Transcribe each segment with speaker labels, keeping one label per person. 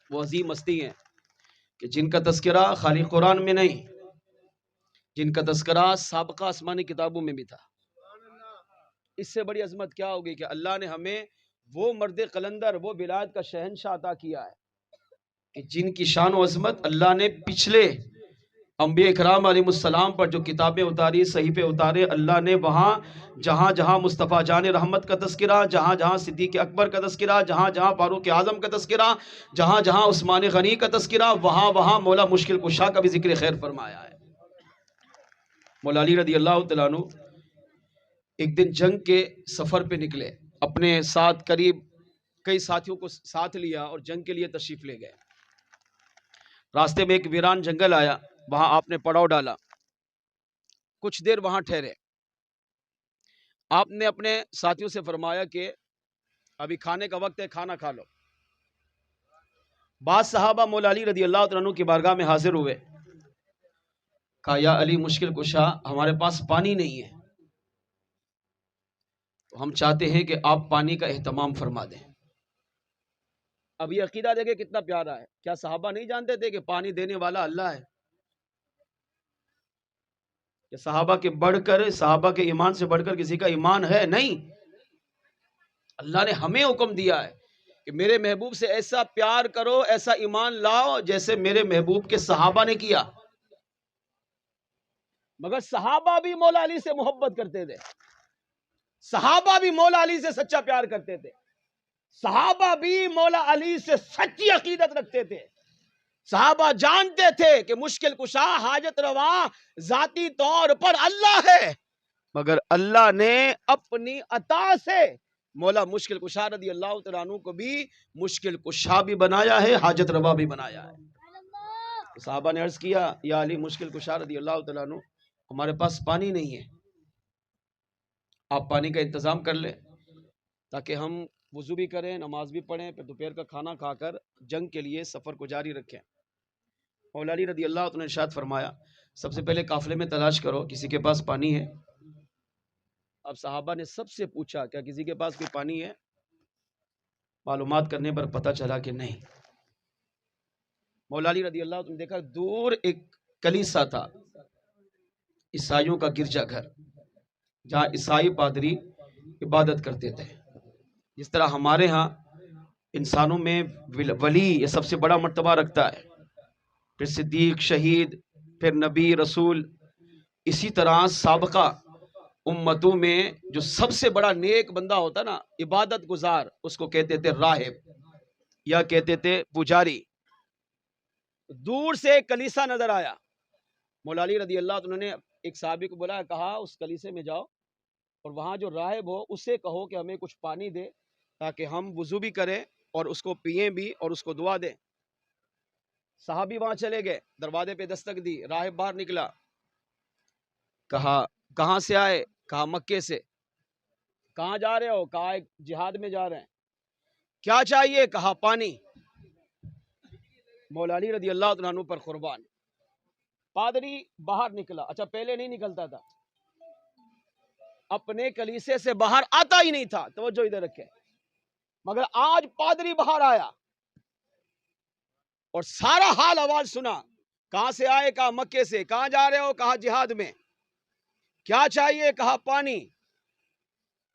Speaker 1: وہ عظیم ہستی ہیں کہ جن کا تذکرہ خالی قرآن میں نہیں، جن کا تذکرہ سابقہ آسمانی کتابوں میں بھی تھا۔ اس سے بڑی عظمت کیا ہوگی کہ اللہ نے ہمیں وہ مرد قلندر، وہ بلاد کا شہنشاہ عطا کیا ہے کہ جن کی شان و عظمت اللہ نے پچھلے انبیاء اکرام علیہ السلام پر جو کتابیں اتاری، صحیفے اتارے، اللہ نے وہاں جہاں جہاں مصطفیٰ جان رحمت کا تذکرہ، جہاں جہاں صدیق اکبر کا تذکرہ، جہاں جہاں فاروق اعظم کا تذکرہ، جہاں جہاں عثمان غنی کا تذکرہ، وہاں وہاں مولا مشکل کشا کا بھی ذکر خیر فرمایا ہے۔ مولا علی رضی اللہ تعالیٰ عنہ ایک دن جنگ کے سفر پہ نکلے، اپنے ساتھ قریب کئی ساتھیوں کو ساتھ لیا اور جنگ کے لیے تشریف لے گئے۔ راستے میں ایک ویران جنگل آیا، وہاں آپ نے پڑاؤ ڈالا، کچھ دیر وہاں ٹھہرے۔ آپ نے اپنے ساتھیوں سے فرمایا کہ ابھی کھانے کا وقت ہے، کھانا کھا لو۔ بعض صحابہ مولا علی رضی اللہ عنہ کی بارگاہ میں حاضر ہوئے، کہا یا علی مشکل کشا، ہمارے پاس پانی نہیں ہے، تو ہم چاہتے ہیں کہ آپ پانی کا اہتمام فرما دیں۔ اب یہ عقیدہ دیکھیں کتنا پیارا ہے، کیا صحابہ نہیں جانتے تھے کہ پانی دینے والا اللہ ہے؟ کہ صحابہ کے بڑھ کر، صحابہ کے ایمان سے بڑھ کر کسی کا ایمان ہے؟ نہیں، اللہ نے ہمیں حکم دیا ہے کہ میرے محبوب سے ایسا پیار کرو، ایسا ایمان لاؤ جیسے میرے محبوب کے صحابہ نے کیا۔ مگر صحابہ بھی مولا علی سے محبت کرتے تھے، صحابہ بھی مولا علی سے سچا پیار کرتے تھے، صحابہ بھی مولا علی سے سچی عقیدت رکھتے تھے۔ صحابہ جانتے تھے کہ مشکل کشا، حاجت روا ذاتی طور پر اللہ ہے، مگر اللہ نے اپنی عطا سے مولا مشکل کشا رضی اللہ تعالیٰ عنہ کو بھی مشکل کشا بھی بنایا ہے، حاجت روا بھی بنایا ہے۔ صحابہ نے عرض کیا یا علی مشکل کشا رضی اللہ تعالیٰ عنہ، ہمارے پاس پانی نہیں ہے، آپ پانی کا انتظام کر لیں تاکہ ہم وضو بھی کریں، نماز بھی پڑھیں، پھر دوپہر کا کھانا کھا کر جنگ کے لیے سفر کو جاری رکھیں۔ مولا علی رضی اللہ عنہ نے ارشاد فرمایا سب سے پہلے قافلے میں تلاش کرو کسی کے پاس پانی ہے۔ اب صحابہ نے سب سے پوچھا کیا کسی کے پاس کوئی پانی ہے؟ معلومات کرنے پر پتہ چلا کہ نہیں۔ مولا علی رضی اللہ عنہ نے دیکھا دور ایک کلیسا تھا، عیسائیوں کا گرجا گھر، جہاں عیسائی پادری عبادت کرتے تھے۔ جس طرح ہمارے ہاں انسانوں میں ولی یہ سب سے بڑا مرتبہ رکھتا ہے، پھر صدیق، شہید، پھر نبی، رسول، اسی طرح سابقہ امتوں میں جو سب سے بڑا نیک بندہ ہوتا نا، عبادت گزار، اس کو کہتے تھے راہب یا کہتے تھے پجاری۔ دور سے ایک کلیسا نظر آیا، مولا علی رضی اللہ عنہ نے ایک صحابی کو بلایا، کہا اس کلیسے میں جاؤ اور وہاں جو راہب ہو اسے کہو کہ ہمیں کچھ پانی دے تاکہ ہم وضو بھی کریں اور اس کو پئیں بھی اور اس کو دعا دیں۔ صحابی وہاں چلے گئے، دروازے پہ دستک دی، راہب باہر نکلا، کہا کہاں سے آئے؟ کہا مکے سے۔ کہاں جا رہے ہو؟ کہا ایک جہاد میں جا رہے ہیں۔ کیا چاہیے؟ کہا پانی۔ مولا علی رضی اللہ عنہ پر قربان۔ پادری باہر نکلا، اچھا پہلے نہیں نکلتا تھا، اپنے کلیسے سے باہر آتا ہی نہیں تھا، توجہ ادھر رکھے، مگر آج پادری باہر آیا اور سارا حال احوال سنا۔ کہاں سے آئے؟ کہا مکے سے۔ کہاں جا رہے ہو؟ کہا جہاد میں۔ کیا چاہیے؟ کہا پانی۔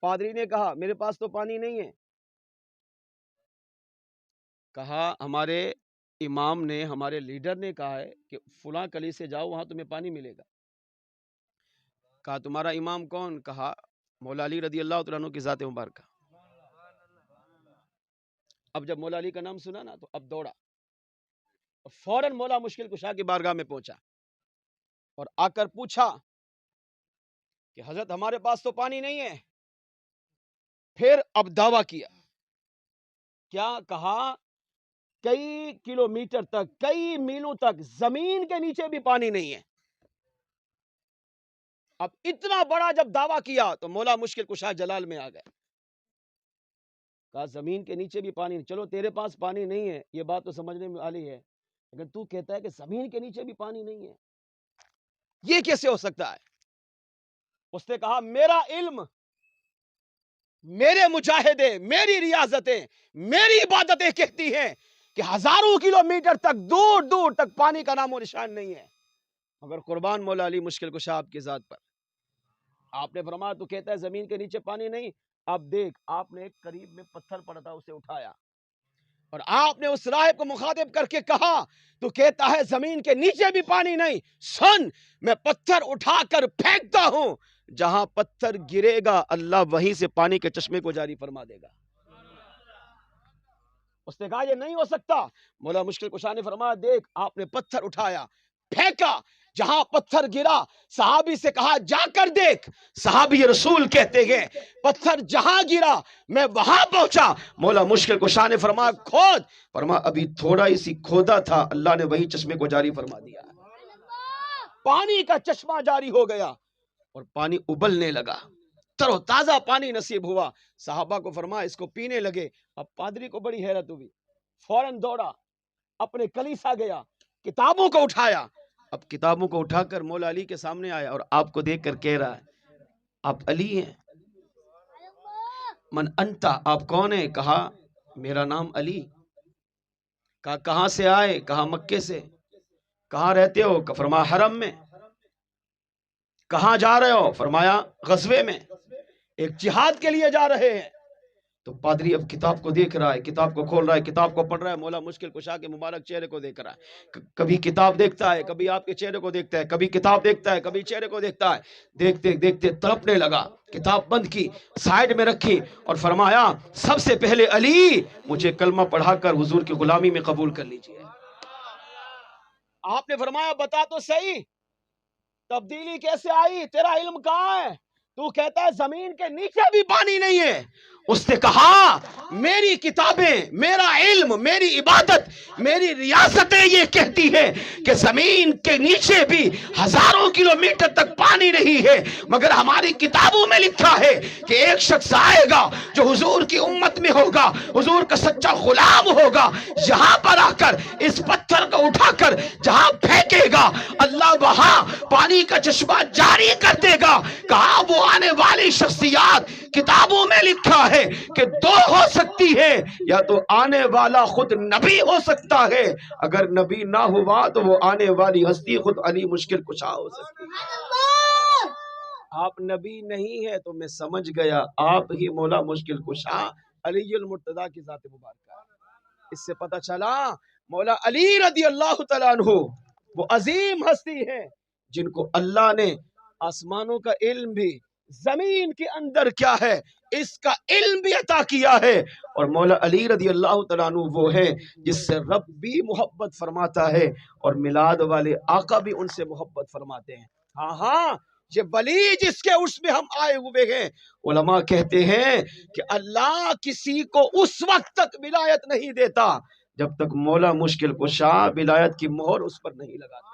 Speaker 1: پادری نے کہا میرے پاس تو پانی نہیں ہے۔ کہا ہمارے امام نے، ہمارے لیڈر نے کہا ہے کہ فلاں کلی سے جاؤ، وہاں تمہیں پانی ملے گا۔ کہا تمہارا امام کون؟ کہا مولا علی رضی اللہ عنہ کی ذات مبارکہ۔ اب جب مولا علی کا نام سنا نا تو اب دوڑا، فوراً مولا مشکل کشا کی بارگاہ میں پہنچا اور آ کر پوچھا کہ حضرت ہمارے پاس تو پانی نہیں ہے۔ پھر اب دعویٰ کیا، کیا کہا کئی کلومیٹر تک، کئی میلوں تک زمین کے نیچے بھی پانی نہیں ہے۔ اب اتنا بڑا جب دعویٰ کیا تو مولا مشکل کشا جلال میں آ گئے، کہا زمین کے نیچے بھی پانی نہیں، چلو تیرے پاس پانی نہیں ہے یہ بات تو سمجھنے میں والی ہے، لیکن تو کہتا ہے کہ زمین کے نیچے بھی پانی نہیں ہے، یہ کیسے ہو سکتا ہے؟ اس نے کہا میرا علم، میرے مجاہدے، میری ریاضتیں، میری عبادتیں کہتی ہیں کہ ہزاروں کلومیٹر تک دور دور تک پانی کا نام و نشان نہیں ہے، مگر قربان مولا علی مشکل کشا آپ کی ذات پر، آپ نے فرمایا تو کہتا ہے زمین کے نیچے پانی نہیں، اب دیکھ آپ نے ایک قریب میں پتھر پڑا تھا اسے اٹھایا اور آپ نے اس راہب کو مخاطب کر کے کہا تو کہتا ہے زمین کے نیچے بھی پانی نہیں، سن میں پتھر اٹھا کر پھینکتا ہوں، جہاں پتھر گرے گا اللہ وہیں سے پانی کے چشمے کو جاری فرما دے گا۔ اس نے کہا یہ نہیں ہو سکتا، مولا مشکل کشا نے فرمایا دیکھ آپ نے پتھر اٹھایا پھینکا، جہاں پتھر گرا صحابی سے کہا جا کر دیکھ، صحابی رسول کہتے ہیں پتھر جہاں گرا میں وہاں پہنچا، مولا مشکل کشا نے فرمایا کھود، فرمایا ابھی تھوڑا ہی سی کھودا تھا اللہ نے وہی چشمے کو جاری فرما دیا، پانی کا چشمہ جاری ہو گیا اور پانی ابلنے لگا، تر و تازہ پانی نصیب ہوا، صحابہ کو فرمایا اس کو پینے لگے، اب پادری کو بڑی حیرت ہوئی، فوراً دوڑا اپنے کلیسا گیا، کتابوں کو اٹھایا، اب کتابوں کو اٹھا کر مولا علی کے سامنے آیا اور آپ کو دیکھ کر کہہ رہا ہے آپ علی ہیں، من انتا آپ کون ہیں؟ کہا میرا نام علی، کہا کہاں سے آئے؟ کہا مکے سے، کہاں رہتے ہو؟ فرمایا حرم میں، کہاں جا رہے ہو؟ فرمایا غزوے میں، ایک جہاد کے لیے جا رہے ہیں۔ تو پادری اب کتاب کو دیکھ رہا ہے، کتاب کو کھول رہا ہے، کتاب کو پڑھ رہا ہے، مولا مشکل کشا کے مبارک چہرے کو دیکھ رہا ہے، کبھی کتاب دیکھتا ہے، کبھی آپ کے چہرے کو دیکھتا ہے، کبھی کتاب دیکھتا ہے، کبھی چہرے کو دیکھتا ہے، دیکھتے دیکھتے تڑپنے لگا، کتاب بند کی سائیڈ میں رکھی اور فرمایا سب سے پہلے علی مجھے کلمہ پڑھا کر حضور کی غلامی میں قبول کر لیجئے۔ آپ نے فرمایا بتا تو صحیح تبدیلی کیسے آئی، تیرا علم کہاں ہے؟ تو کہتا ہے زمین کے نیچے بھی پانی نہیں ہے۔ اس نے کہا میری کتابیں، میرا علم، میری عبادت، میری ریاستیں یہ کہتی ہے کہ زمین کے نیچے بھی ہزاروں کلومیٹر تک پانی نہیں ہے، مگر ہماری کتابوں میں لکھا ہے کہ ایک شخص آئے گا جو حضور کی امت میں ہوگا، حضور کا سچا غلام ہوگا، یہاں پر آ کر اس پتھر کو اٹھا کر جہاں پھینکے گا اللہ وہاں پانی کا چشمہ جاری کر دے گا۔ کہا وہ آنے والی شخصیات کتابوں میں لکھا ہے کہ دو ہو سکتی ہے، یا تو آنے والا خود نبی ہو سکتا ہے، اگر نبی نہ ہوا تو وہ آنے والی ہستی خود علی مشکل کشا ہو سکتی ہے۔ آپ نبی نہیں ہے تو میں سمجھ گیا آپ ہی مولا مشکل کشا علی المرتضیٰ کی ذات مبارکہ ہے۔ اس سے پتہ چلا مولا علی رضی اللہ تعالیٰ عنہ وہ عظیم ہستی ہیں جن کو اللہ نے آسمانوں کا علم بھی، زمین کے اندر کیا ہے اس کا علم بھی عطا کیا ہے، اور مولا علی رضی اللہ تعالیٰ عنہ وہ ہے جس سے رب بھی محبت فرماتا ہے اور میلاد والے آقا بھی ان سے محبت فرماتے ہیں۔ ہاں ہاں یہ ولی جس کے اس میں ہم آئے ہوئے ہیں، علماء کہتے ہیں کہ اللہ کسی کو اس وقت تک ولایت نہیں دیتا جب تک مولا مشکل کشا ولایت کی مہر اس پر نہیں لگاتا۔